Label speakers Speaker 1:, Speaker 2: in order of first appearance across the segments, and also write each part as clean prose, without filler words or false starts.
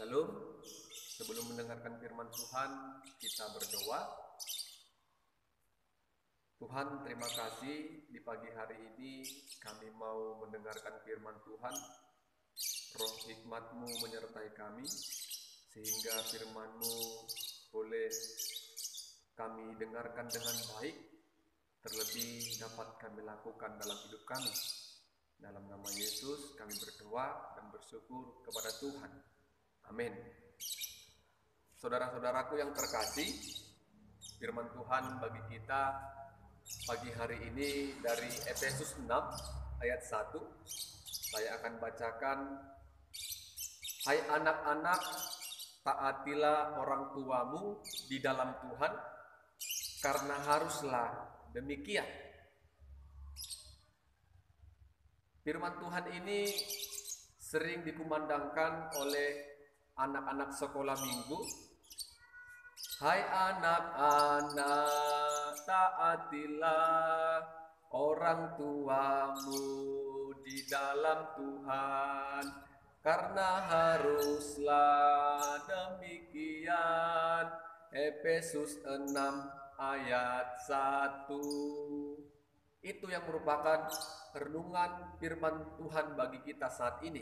Speaker 1: Shalom. Sebelum mendengarkan firman Tuhan, kita berdoa. Tuhan, terima kasih di pagi hari ini kami mau mendengarkan firman Tuhan. Roh hikmat-Mu menyertai kami, sehingga firman-Mu boleh kami dengarkan dengan baik, terlebih dapat kami lakukan dalam hidup kami. Dalam nama Yesus kami berdoa dan bersyukur kepada Tuhan. Amin. Saudara-saudaraku yang terkasih, firman Tuhan bagi kita pagi hari ini dari Efesus 6 ayat 1. Saya akan bacakan. Hai anak-anak, taatilah orang tuamu di dalam Tuhan, karena haruslah demikian. Firman Tuhan ini sering dikumandangkan oleh anak-anak sekolah minggu. Hai anak-anak, taatilah orang tuamu di dalam Tuhan, karena haruslah demikian. Efesus 6 ayat 1. Itu yang merupakan renungan firman Tuhan bagi kita saat ini.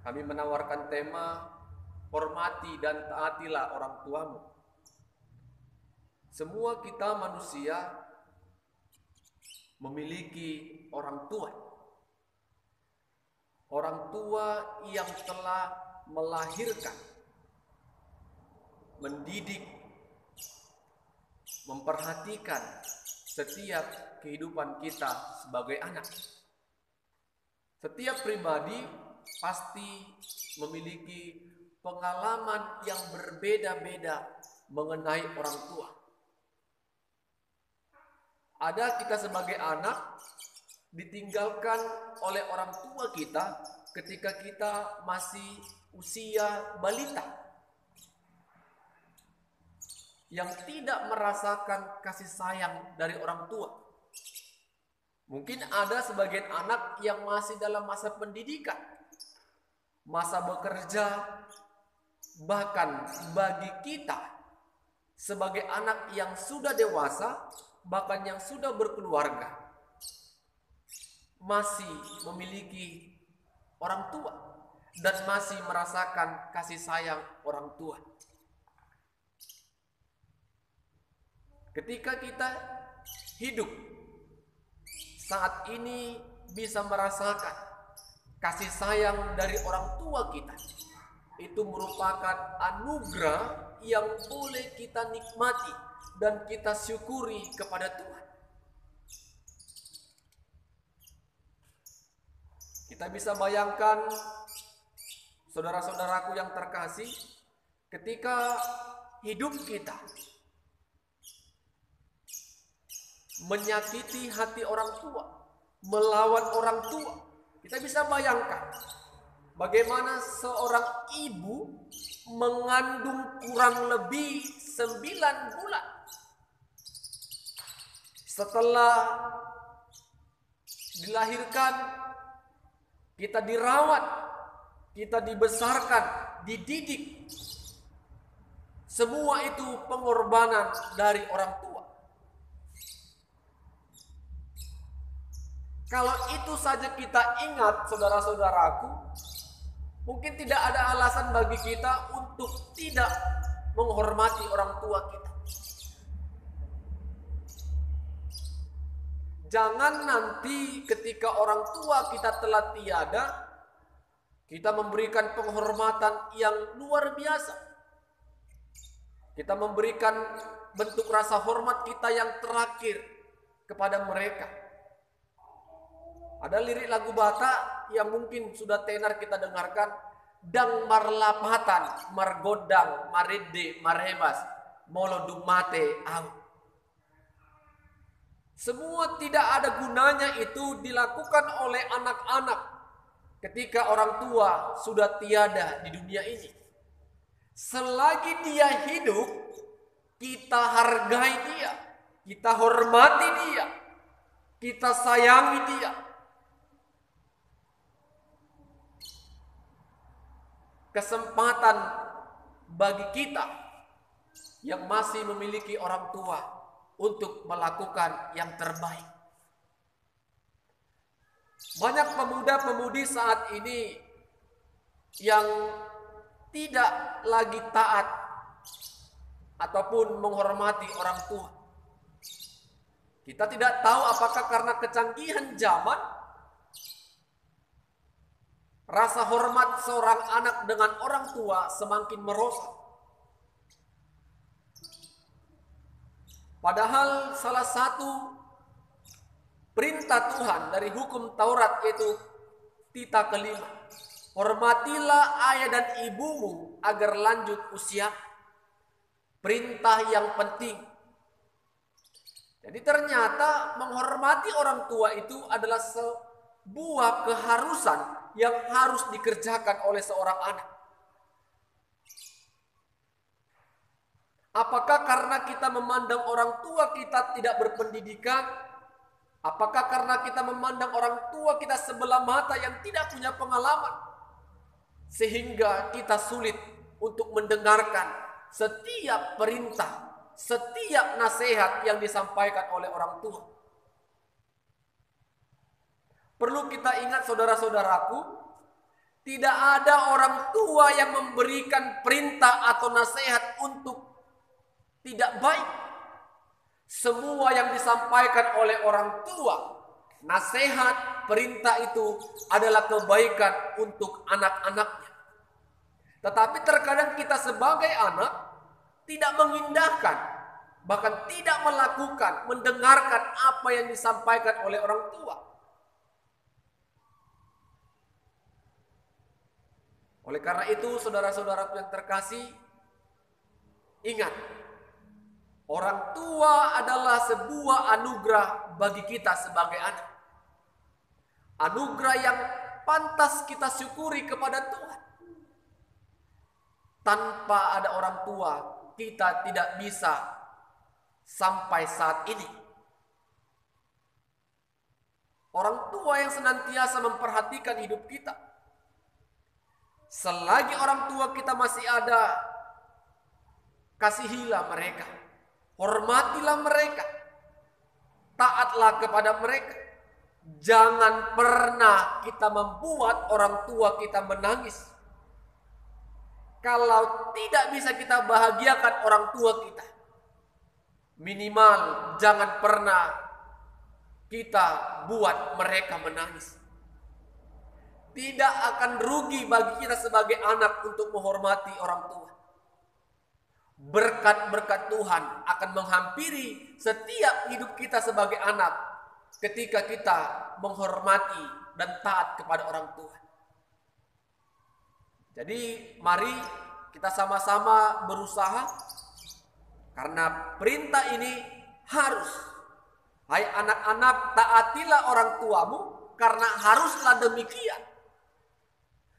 Speaker 1: Kami menawarkan tema, hormati dan taatilah orang tuamu. Semua kita manusia memiliki orang tua. Orang tua yang telah melahirkan, mendidik, memperhatikan setiap kehidupan kita sebagai anak. Setiap pribadi pasti memiliki pengalaman yang berbeda-beda mengenai orang tua. Ada kita sebagai anak ditinggalkan oleh orang tua kita ketika kita masih usia balita, yang tidak merasakan kasih sayang dari orang tua. Mungkin ada sebagian anak yang masih dalam masa pendidikan, masa bekerja, bahkan bagi kita sebagai anak yang sudah dewasa, bahkan yang sudah berkeluarga, masih memiliki orang tua dan masih merasakan kasih sayang orang tua. Ketika kita hidup saat ini bisa merasakan kasih sayang dari orang tua kita, itu merupakan anugerah yang boleh kita nikmati dan kita syukuri kepada Tuhan. Kita bisa bayangkan, saudara-saudaraku yang terkasih, ketika hidup kita menyakiti hati orang tua, melawan orang tua, kita bisa bayangkan bagaimana seorang ibu mengandung kurang lebih 9 bulan. Setelah dilahirkan, kita dirawat, kita dibesarkan, dididik. Semua itu pengorbanan dari orang tua. Kalau itu saja kita ingat, saudara-saudaraku, mungkin tidak ada alasan bagi kita untuk tidak menghormati orang tua kita. Jangan nanti ketika orang tua kita telah tiada, kita memberikan penghormatan yang luar biasa. Kita memberikan bentuk rasa hormat kita yang terakhir kepada mereka. Ada lirik lagu Batak yang mungkin sudah tenar kita dengarkan. Dang marlapatan, margodang, marede, marhebas, molodung mate, au. Semua tidak ada gunanya itu dilakukan oleh anak-anak ketika orang tua sudah tiada di dunia ini. Selagi dia hidup, kita hargai dia, kita hormati dia, kita sayangi dia.
Speaker 2: kesempatan bagi kita yang masih memiliki orang tua untuk melakukan yang terbaik. Banyak pemuda-pemudi saat ini yang tidak lagi taat ataupun menghormati orang tua. Kita tidak tahu apakah karena kecanggihan zaman, rasa hormat seorang anak dengan orang tua semakin merosot. Padahal salah satu perintah Tuhan dari hukum Taurat yaitu tita kelima, hormatilah ayah dan ibumu agar lanjut usia. Perintah yang penting. Jadi ternyata menghormati orang tua itu adalah sebuah keharusan yang harus dikerjakan oleh seorang anak. Apakah karena kita memandang orang tua kita tidak berpendidikan? Apakah karena kita memandang orang tua kita sebelah mata yang tidak punya pengalaman? Sehingga kita sulit untuk mendengarkan setiap perintah, setiap nasihat yang disampaikan oleh orang tua. Perlu kita ingat saudara-saudaraku, tidak ada orang tua yang memberikan perintah atau nasihat untuk tidak baik. Semua yang disampaikan oleh orang tua, nasihat, perintah itu adalah kebaikan untuk anak-anaknya. Tetapi terkadang kita sebagai anak tidak mengindahkan, bahkan tidak melakukan, mendengarkan apa yang disampaikan oleh orang tua. Oleh karena itu, saudara-saudaraku yang terkasih, ingat, orang tua adalah sebuah anugerah bagi kita sebagai anak. Anugerah yang pantas kita syukuri kepada Tuhan. Tanpa ada orang tua, kita tidak bisa sampai saat ini. Orang tua yang senantiasa memperhatikan hidup kita. Selagi orang tua kita masih ada, kasihilah mereka, hormatilah mereka, taatlah kepada mereka. Jangan pernah kita membuat orang tua kita menangis. Kalau tidak bisa kita bahagiakan orang tua kita, minimal jangan pernah kita buat mereka menangis. Tidak akan rugi bagi kita sebagai anak untuk menghormati orang tua. Berkat-berkat Tuhan akan menghampiri setiap hidup kita sebagai anak ketika kita menghormati dan taat kepada orang tua. Jadi mari kita sama-sama berusaha, karena perintah ini harus. Hai anak-anak, taatilah orang tuamu, karena haruslah demikian.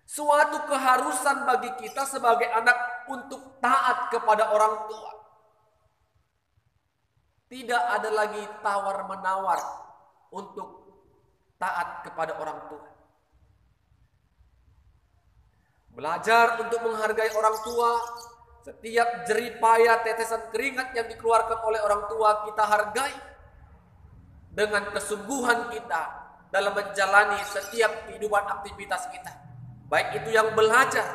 Speaker 2: Suatu keharusan bagi kita sebagai anak untuk taat kepada orang tua. Tidak ada lagi tawar-menawar untuk taat kepada orang tua. Belajar untuk menghargai orang tua. Setiap jerih payah, tetesan keringat yang dikeluarkan oleh orang tua kita hargai. Dengan kesungguhan kita dalam menjalani setiap kehidupan aktivitas kita. Baik itu yang belajar,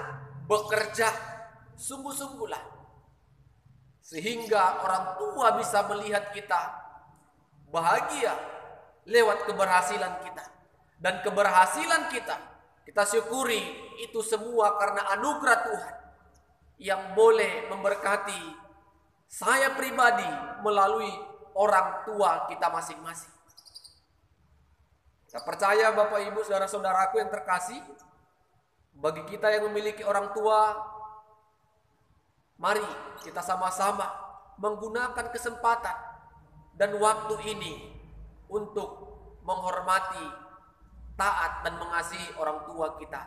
Speaker 2: bekerja, sungguh-sungguhlah. Sehingga orang tua bisa melihat kita bahagia lewat keberhasilan kita. Dan keberhasilan kita syukuri itu semua karena anugerah Tuhan yang boleh memberkati saya pribadi melalui orang tua kita masing-masing. Saya percaya Bapak Ibu saudara-saudaraku yang terkasih, bagi kita yang memiliki orang tua, mari kita sama-sama menggunakan kesempatan dan waktu ini untuk menghormati, taat dan mengasihi orang tua kita.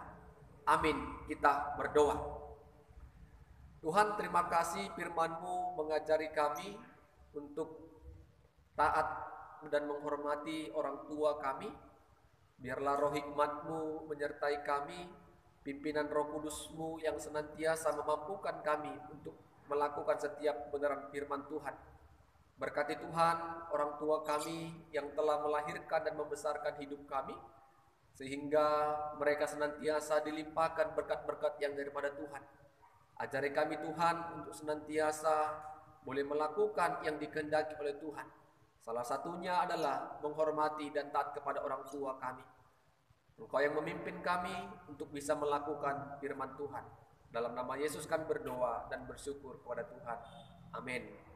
Speaker 2: Amin. Kita berdoa. Tuhan, terima kasih firman-Mu mengajari kami untuk taat dan menghormati orang tua kami. Biarlah roh hikmat-Mu menyertai kami pimpinan Roh Kudus-Mu yang senantiasa memampukan kami untuk melakukan setiap kebenaran firman Tuhan. Berkati Tuhan orang tua kami yang telah melahirkan dan membesarkan hidup kami, sehingga mereka senantiasa dilimpahkan berkat-berkat yang daripada Tuhan. Ajari kami Tuhan untuk senantiasa boleh melakukan yang dikehendaki oleh Tuhan. Salah satunya adalah menghormati dan taat kepada orang tua kami. Engkau yang memimpin kami untuk bisa melakukan firman Tuhan. Dalam nama Yesus kami berdoa dan bersyukur kepada Tuhan. Amin.